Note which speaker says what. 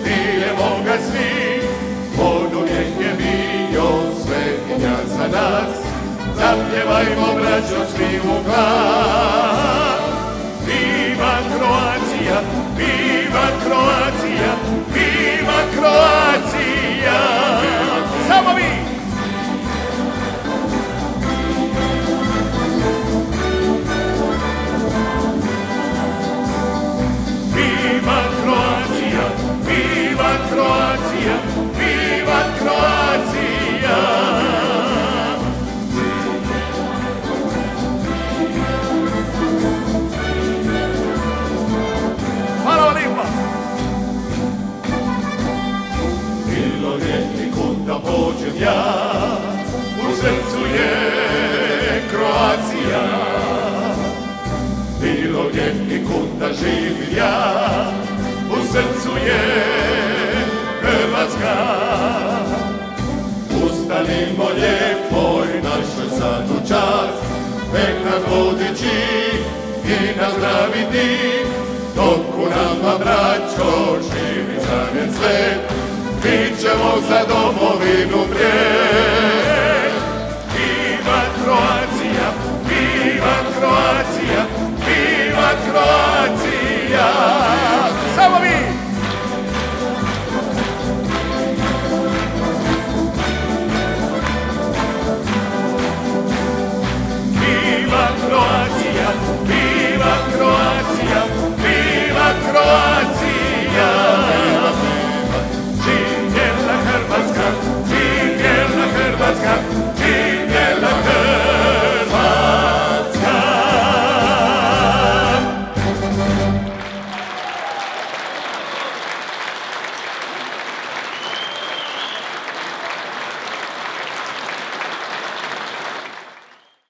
Speaker 1: diljem moga svi, oduvijek je bio svetinja za nas. Zapjevajmo, braćo, svi u glas. Viva Croatia, viva Croatia, viva Croatia. Samo vi! Viva Croatia, viva Croatia, viva Croatia. Hvala lijepa. Bilo ljetni kud da pođem ja, u srcu je Croatia. Bilo ljetni kud da živim ja, u srcu je Hrvatska. Ustanimo lijepoj našoj sad u čast, nek nas vodići i nazdraviti, dok u nama, braćo, živi zavjet svet, mi ćemo za domovinu prijet. Viva Croatia, viva Croatia, viva Croatia.